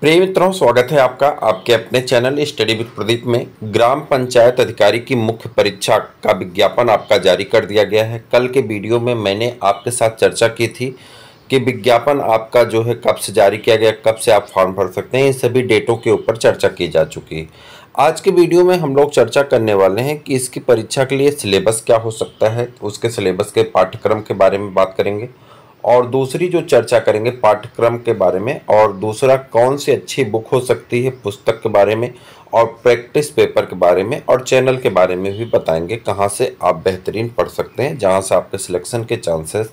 प्रिय मित्रों, स्वागत है आपका आपके अपने चैनल स्टडी विद प्रदीप में। ग्राम पंचायत अधिकारी की मुख्य परीक्षा का विज्ञापन आपका जारी कर दिया गया है। कल के वीडियो में मैंने आपके साथ चर्चा की थी कि विज्ञापन आपका जो है कब से जारी किया गया, कब से आप फॉर्म भर सकते हैं, इन सभी डेटों के ऊपर चर्चा की जा चुकी है। आज के वीडियो में हम लोग चर्चा करने वाले हैं कि इसकी परीक्षा के लिए सिलेबस क्या हो सकता है, उसके सिलेबस के पाठ्यक्रम के बारे में बात करेंगे और दूसरी जो चर्चा करेंगे पाठ्यक्रम के बारे में, और दूसरा कौन सी अच्छी बुक हो सकती है पुस्तक के बारे में, और प्रैक्टिस पेपर के बारे में, और चैनल के बारे में भी बताएंगे कहाँ से आप बेहतरीन पढ़ सकते हैं, जहाँ से आपके सिलेक्शन के चांसेस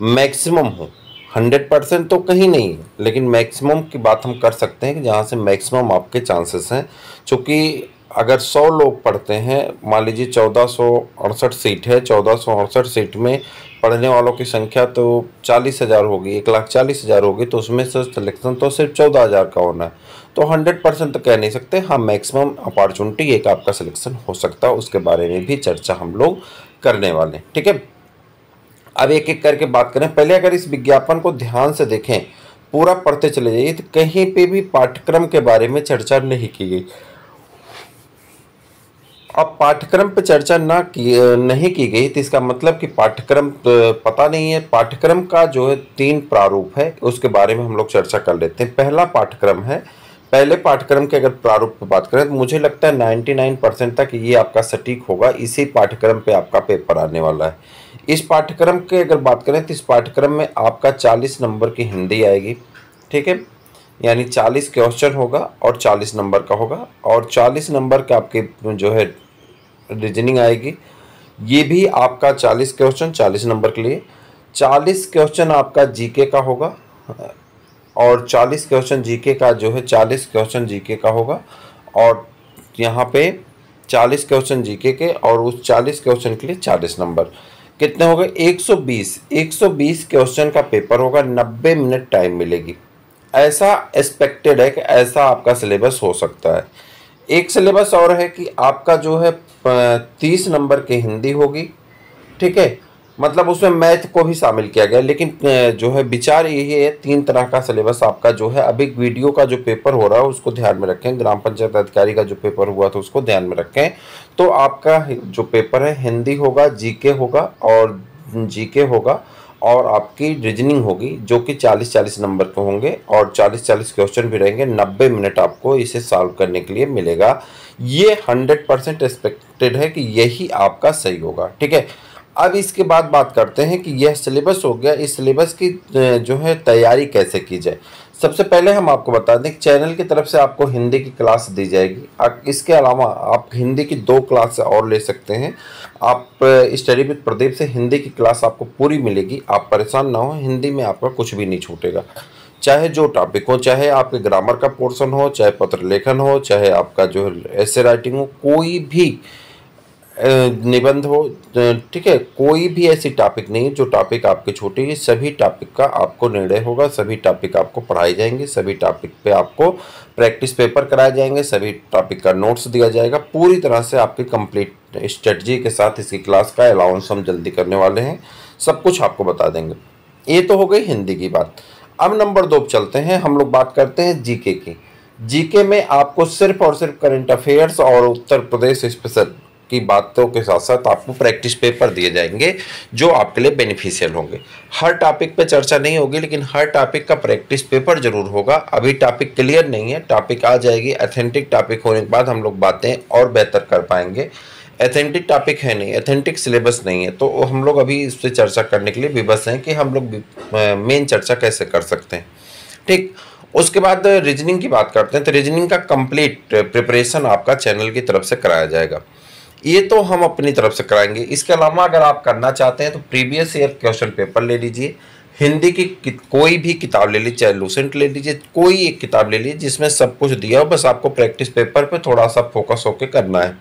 मैक्सिमम हो। 100% तो कहीं नहीं है, लेकिन मैक्सिमम की बात हम कर सकते हैं कि जहाँ से मैक्सिमम आपके चांसेस हैं। चूँकि अगर 100 लोग पढ़ते हैं, मान लीजिए 1468 सीट है, 1468 सीट में पढ़ने वालों की संख्या तो 40,000 होगी, 1,40,000 होगी, तो उसमें से सिलेक्शन तो सिर्फ 14,000 का होना है। तो 100% तो कह नहीं सकते, हाँ मैक्सिमम अपॉर्चुनिटी एक आपका सिलेक्शन हो सकता है, उसके बारे में भी चर्चा हम लोग करने वाले हैं। ठीक है, अब एक एक करके बात करें। पहले अगर इस विज्ञापन को ध्यान से देखें, पूरा पढ़ते चले जाइए, तो कहीं पे भी पाठ्यक्रम के बारे में चर्चा नहीं की गई। अब पाठ्यक्रम पे चर्चा नहीं की गई तो इसका मतलब कि पाठ्यक्रम पता नहीं है। पाठ्यक्रम का जो है 3 प्रारूप है, उसके बारे में हम लोग चर्चा कर लेते हैं। पहला पाठ्यक्रम है, पहले पाठ्यक्रम के अगर प्रारूप पे बात करें तो मुझे लगता है 99% तक ये आपका सटीक होगा। इसी पाठ्यक्रम पे आपका पेपर आने वाला है। इस पाठ्यक्रम के अगर बात करें तो इस पाठ्यक्रम में आपका 40 नंबर की हिंदी आएगी। ठीक है, यानी 40 क्वेश्चन होगा और 40 नंबर का होगा, और 40 नंबर का आपके जो है रीजनिंग आएगी। ये भी आपका 40 क्वेश्चन 40 नंबर के लिए। 40 क्वेश्चन आपका जीके का होगा, और 40 क्वेश्चन जीके का जो है 40 क्वेश्चन जीके का होगा, और यहाँ पे 40 क्वेश्चन जीके के, और उस 40 क्वेश्चन के लिए 40 नंबर। कितने हो गए? 120 क्वेश्चन का पेपर होगा, 90 मिनट टाइम मिलेगी। ऐसा एक्सपेक्टेड है कि ऐसा आपका सिलेबस हो सकता है। एक सिलेबस और है कि आपका जो है 30 नंबर की हिंदी होगी। ठीक है, मतलब उसमें मैथ को भी शामिल किया गया, लेकिन जो है विचार यही है, 3 तरह का सिलेबस आपका जो है। अभी वीडियो का जो पेपर हो रहा है उसको ध्यान में रखें, ग्राम पंचायत अधिकारी का जो पेपर हुआ था उसको ध्यान में रखें। तो आपका जो पेपर है हिंदी होगा, जीके होगा, और जीके होगा, और आपकी रीजनिंग होगी, जो कि 40-40 नंबर के होंगे, और 40-40 क्वेश्चन भी रहेंगे। 90 मिनट आपको इसे सॉल्व करने के लिए मिलेगा। ये 100% एक्सपेक्टेड है कि यही आपका सही होगा। ठीक है, अब इसके बाद बात करते हैं कि यह सिलेबस हो गया। इस सिलेबस की जो है तैयारी कैसे की जाए। सबसे पहले हम आपको बता दें कि चैनल की तरफ से आपको हिंदी की क्लास दी जाएगी। इसके अलावा आप हिंदी की 2 क्लास और ले सकते हैं। आप स्टडी विद प्रदीप से हिंदी की क्लास आपको पूरी मिलेगी, आप परेशान ना हो। हिंदी में आपका कुछ भी नहीं छूटेगा, चाहे जो टॉपिक हो, चाहे आपके ग्रामर का पोर्शन हो, चाहे पत्र लेखन हो, चाहे आपका जो है ऐसे राइटिंग हो, कोई भी निबंध हो। ठीक है, कोई भी ऐसी टॉपिक नहीं जो टॉपिक आपके छूटेगी। सभी टॉपिक का आपको निर्णय होगा, सभी टॉपिक आपको पढ़ाई जाएंगे, सभी टॉपिक पे आपको प्रैक्टिस पेपर कराए जाएंगे, सभी टॉपिक का नोट्स दिया जाएगा। पूरी तरह से आपकी कंप्लीट स्ट्रेटजी के साथ इसकी क्लास का अलाउंस हम जल्दी करने वाले हैं, सब कुछ आपको बता देंगे। ये तो हो गई हिंदी की बात। अब नंबर 2 पे चलते हैं, हम लोग बात करते हैं जीके की। जीके में आपको सिर्फ और सिर्फ करंट अफेयर्स और उत्तर प्रदेश स्पेशल की बातों के साथ साथ आपको प्रैक्टिस पेपर दिए जाएंगे, जो आपके लिए बेनिफिशियल होंगे। हर टॉपिक पे चर्चा नहीं होगी, लेकिन हर टॉपिक का प्रैक्टिस पेपर जरूर होगा। अभी टॉपिक क्लियर नहीं है, टॉपिक आ जाएगी। अथेंटिक टॉपिक होने के बाद हम लोग बातें और बेहतर कर पाएंगे। एथेंटिक टॉपिक है नहीं, एथेंटिक सिलेबस नहीं है, तो हम लोग अभी इस पर चर्चा करने के लिए विवश हैं कि हम लोग मेन चर्चा कैसे कर सकते हैं। ठीक, उसके बाद रीजनिंग की बात करते हैं। तो रीजनिंग का कंप्लीट प्रिपरेशन आपका चैनल की तरफ से कराया जाएगा। ये तो हम अपनी तरफ से कराएंगे। इसके अलावा अगर आप करना चाहते हैं तो प्रीवियस ईयर क्वेश्चन पेपर ले लीजिए, हिंदी की कोई भी किताब ले लीजिए, चाहे लूसेंट ले लीजिए, कोई एक किताब ले लीजिए जिसमें सब कुछ दिया हो, बस आपको प्रैक्टिस पेपर पे थोड़ा सा फोकस होकर करना है।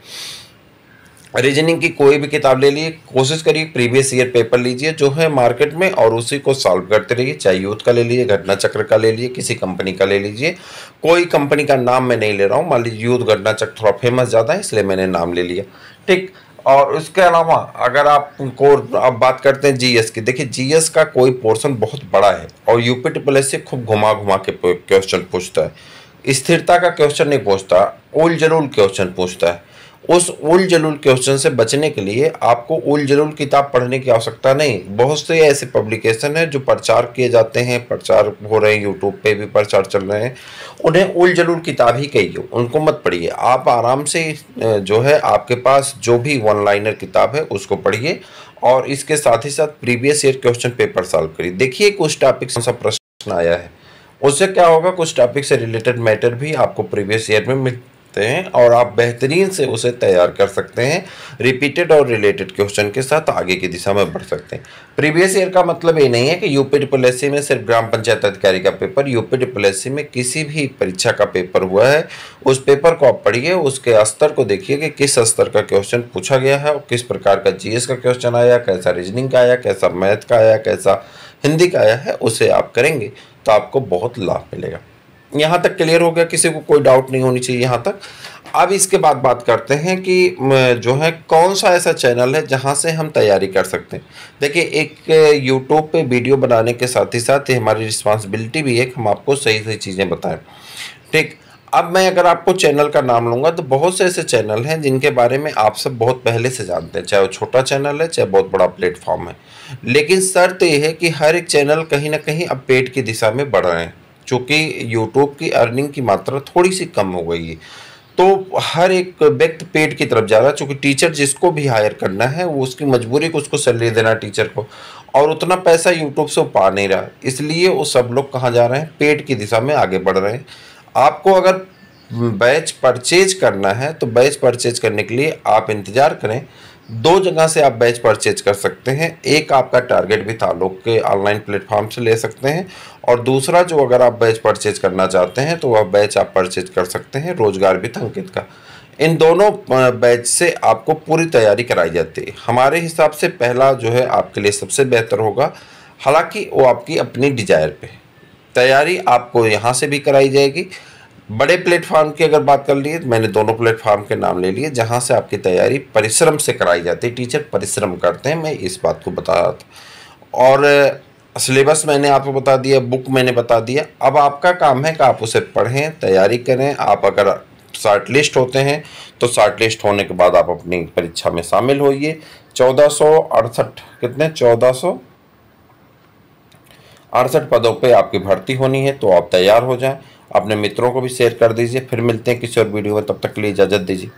रीजनिंग की कोई भी किताब ले लीजिए, कोशिश करिए प्रीवियस ईयर पेपर लीजिए जो है मार्केट में, और उसी को सॉल्व करते रहिए। चाहे यूथ का ले लीजिए, घटना चक्र का ले लीजिए, किसी कंपनी का ले लीजिए। कोई कंपनी का नाम मैं नहीं ले रहा हूँ, मान लीजिए यूथ घटना चक्र थोड़ा फेमस ज़्यादा है इसलिए मैंने नाम ले लिया। ठीक, और उसके अलावा अगर आपको अब बात करते हैं जीएस की, देखिए जीएस का कोई पोर्शन बहुत बड़ा है और यूपी ट्रिपल एस से खूब घुमा घुमा के क्वेश्चन पूछता है। स्थिरता का क्वेश्चन नहीं पूछता, उल जलूल क्वेश्चन पूछता है। उस उल जलूल क्वेश्चन से बचने के लिए आपको उल जलूल किताब पढ़ने की आवश्यकता नहीं। बहुत से ऐसे पब्लिकेशन हैं जो प्रचार किए जाते हैं, प्रचार हो रहे हैं, यूट्यूब पे भी प्रचार चल रहे हैं, उन्हें उल जलूल किताब ही कहिए, उनको मत पढ़िए। आप आराम से जो है आपके पास जो भी वन लाइनर किताब है उसको पढ़िए और इसके साथ ही साथ previous year question paper solve करिए। देखिए कुछ टॉपिक से प्रश्न आया है, उससे क्या होगा, कुछ टॉपिक से रिलेटेड मैटर भी आपको प्रीवियस ईयर में मिलते हैं और आप बेहतरीन से उसे तैयार कर सकते हैं। रिपीटेड और रिलेटेड क्वेश्चन के साथ आगे की दिशा में बढ़ सकते हैं। प्रीवियस ईयर का मतलब ये नहीं है कि यूपी ट्रिपल एससी में सिर्फ ग्राम पंचायत अधिकारी का पेपर, यूपी ट्रिपल एससी में किसी भी परीक्षा का पेपर हुआ है उस पेपर को आप पढ़िए, उसके स्तर को देखिए कि किस स्तर का क्वेश्चन पूछा गया है और किस प्रकार का जीएस का क्वेश्चन आया, कैसा रीजनिंग का आया, कैसा मैथ का आया, कैसा हिंदी का आया है, उसे आप करेंगे तो आपको बहुत लाभ मिलेगा। यहाँ तक क्लियर हो गया, किसी को कोई डाउट नहीं होनी चाहिए यहाँ तक। अब इसके बाद बात करते हैं कि जो है कौन सा ऐसा चैनल है जहाँ से हम तैयारी कर सकते हैं। देखिए एक यूट्यूब पे वीडियो बनाने के साथ ही साथ हमारी रिस्पॉन्सिबिलिटी भी है कि हम आपको सही सही चीज़ें बताएं। ठीक, अब मैं अगर आपको चैनल का नाम लूँगा तो बहुत से ऐसे चैनल हैं जिनके बारे में आप सब बहुत पहले से जानते हैं, चाहे वो छोटा चैनल है चाहे बहुत बड़ा प्लेटफॉर्म है। लेकिन शर्त यह है कि हर एक चैनल कहीं ना कहीं अब पेड की दिशा में बढ़ रहे हैं, चूँकि यूट्यूब की अर्निंग की मात्रा थोड़ी सी कम हो गई है तो हर एक व्यक्ति पेड की तरफ जा रहा है। चूँकि टीचर जिसको भी हायर करना है वो उसकी मजबूरी को उसको सैलरी देना टीचर को, और उतना पैसा यूट्यूब से वो पा नहीं रहा, इसलिए वो सब लोग कहाँ जा रहे हैं, पेड की दिशा में आगे बढ़ रहे हैं। आपको अगर बैच परचेज करना है तो बैच परचेज करने के लिए आप इंतज़ार करें। दो जगह से आप बैच परचेज कर सकते हैं, एक आपका टारगेट विथ आलोक के ऑनलाइन प्लेटफॉर्म से ले सकते हैं और दूसरा जो अगर आप बैच परचेज करना चाहते हैं तो वह बैच आप परचेज कर सकते हैं रोजगार विथ अंकित का। इन दोनों बैच से आपको पूरी तैयारी कराई जाती है। हमारे हिसाब से पहला जो है आपके लिए सबसे बेहतर होगा, हालांकि वो आपकी अपनी डिजायर पे तैयारी आपको यहाँ से भी कराई जाएगी। बड़े प्लेटफॉर्म की अगर बात कर लिए तो मैंने दोनों प्लेटफॉर्म के नाम ले लिए जहाँ से आपकी तैयारी परिश्रम से कराई जाती है, टीचर परिश्रम करते हैं, मैं इस बात को बता रहा था। और सिलेबस मैंने आपको बता दिया, बुक मैंने बता दिया। अब आपका काम है कि आप उसे पढ़ें, तैयारी करें। आप अगर शॉर्ट लिस्ट होते हैं तो शॉर्ट लिस्ट होने के बाद आप अपनी परीक्षा में शामिल होइए। 1468 कितने 1468 पदों पे आपकी भर्ती होनी है, तो आप तैयार हो जाएं। अपने मित्रों को भी शेयर कर दीजिए। फिर मिलते हैं किसी और वीडियो में, तब तक के लिए इजाज़त दीजिए।